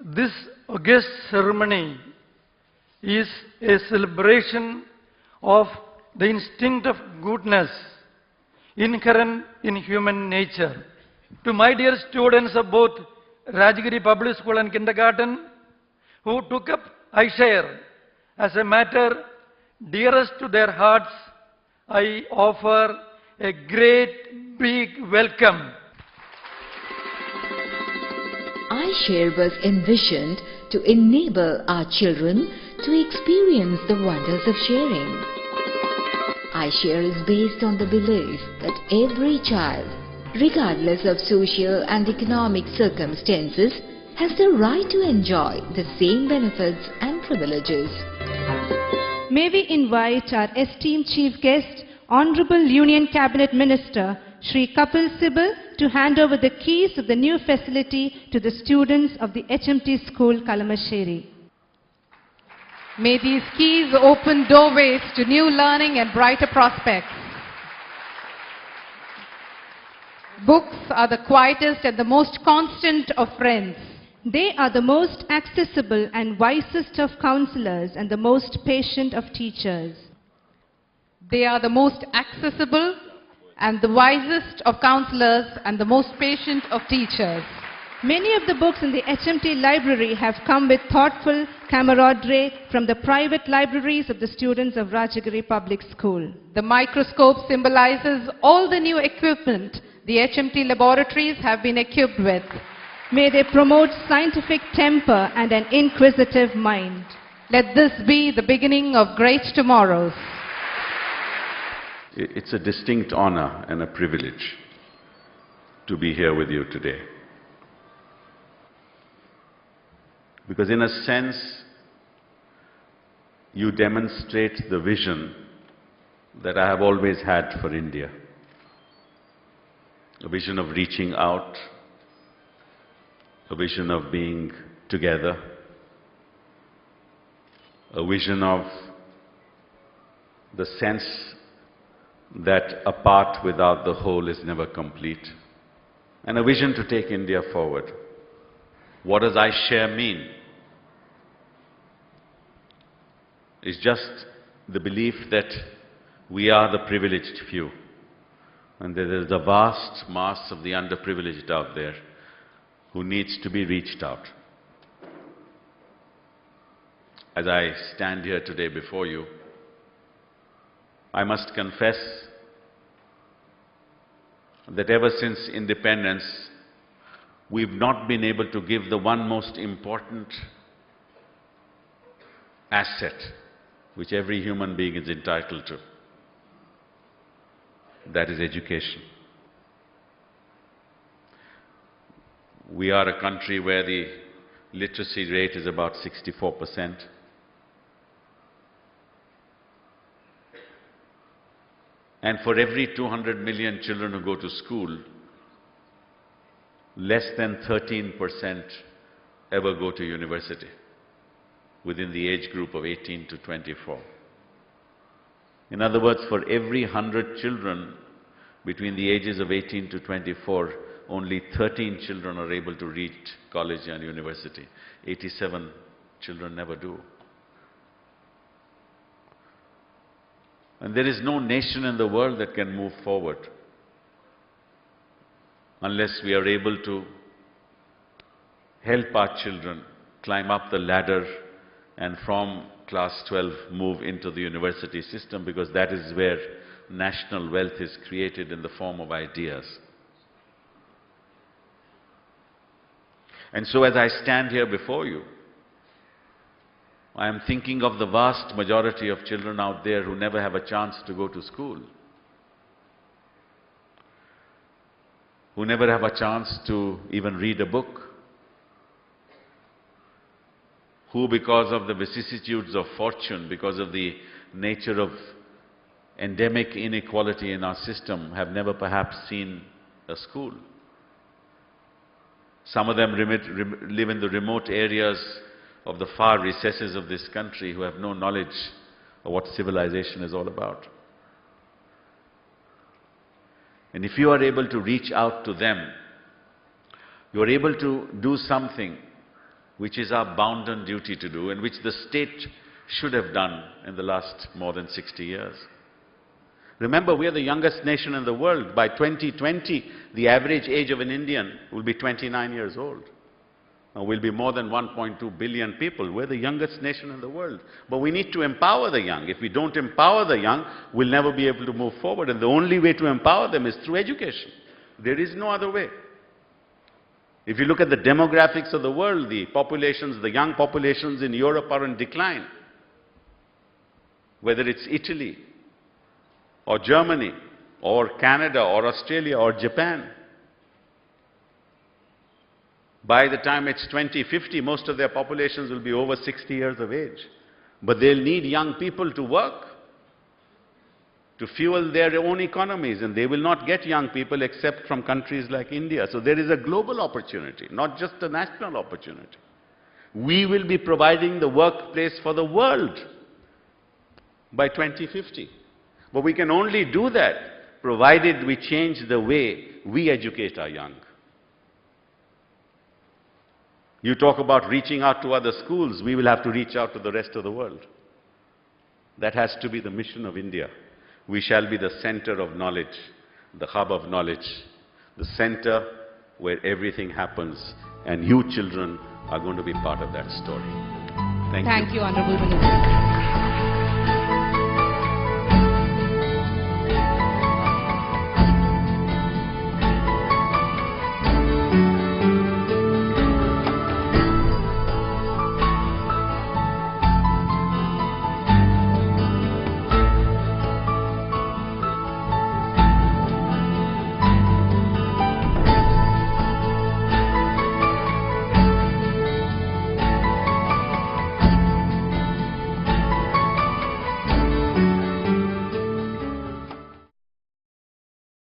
This august ceremony is a celebration of the instinct of goodness inherent in human nature. To my dear students of both Rajagiri Public School and Kindergarten, who took up ISHARE as a matter dearest to their hearts, I offer a great big welcome. ISHARE was envisioned to enable our children to experience the wonders of sharing. ISHARE is based on the belief that every child, regardless of social and economic circumstances, has the right to enjoy the same benefits and privileges. May we invite our esteemed Chief Guest, Honorable Union Cabinet Minister, Shri Kapil Sibal, to hand over the keys of the new facility to the students of the HMT School, Kalamassery. May these keys open doorways to new learning and brighter prospects. Books are the quietest and the most constant of friends. They are the most accessible and wisest of counselors and the most patient of teachers. They are the most accessible and the wisest of counselors and the most patient of teachers. Many of the books in the HMT library have come with thoughtful camaraderie from the private libraries of the students of Rajagiri Public School. The microscope symbolizes all the new equipment the HMT laboratories have been equipped with. May they promote scientific temper and an inquisitive mind. Let this be the beginning of great tomorrows. It's a distinct honor and a privilege to be here with you today. Because in a sense, you demonstrate the vision that I have always had for India. A vision of reaching out, a vision of being together, a vision of the sense that a part without the whole is never complete, and a vision to take India forward. What does ISHARE mean? It's just the belief that we are the privileged few, and there is a vast mass of the underprivileged out there who needs to be reached out. As I stand here today before you, I must confess that ever since independence, we've not been able to give the one most important asset which every human being is entitled to. That is education. We are a country where the literacy rate is about 64%. And for every 200 million children who go to school, less than 13% ever go to university within the age group of 18 to 24. In other words, for every 100 children between the ages of 18 to 24, only 13 children are able to reach college and university. 87 children never do. And there is no nation in the world that can move forward unless we are able to help our children climb up the ladder and from class 12 move into the university system, because that is where national wealth is created in the form of ideas. And so as I stand here before you, I am thinking of the vast majority of children out there who never have a chance to go to school, who never have a chance to even read a book, who because of the vicissitudes of fortune, because of the nature of endemic inequality in our system, have never perhaps seen a school. Some of them live in the remote areas of the far recesses of this country, who have no knowledge of what civilization is all about. And if you are able to reach out to them, you are able to do something which is our bounden duty to do and which the state should have done in the last more than 60 years. Remember, we are the youngest nation in the world. By 2020, the average age of an Indian will be 29 years old. Now, we'll be more than 1.2 billion people. We're the youngest nation in the world. But we need to empower the young. If we don't empower the young, we'll never be able to move forward. And the only way to empower them is through education. There is no other way. If you look at the demographics of the world, the populations, the young populations in Europe are in decline. Whether it's Italy, or Germany, or Canada, or Australia, or Japan. By the time it's 2050, most of their populations will be over 60 years of age. But they'll need young people to work, to fuel their own economies, and they will not get young people except from countries like India. So there is a global opportunity, not just a national opportunity. We will be providing the workplace for the world by 2050. But we can only do that provided we change the way we educate our young. You talk about reaching out to other schools, we will have to reach out to the rest of the world. That has to be the mission of India. We shall be the center of knowledge, the hub of knowledge, the center where everything happens, and you children are going to be part of that story. Thank you. Thank you, Honorable Minister.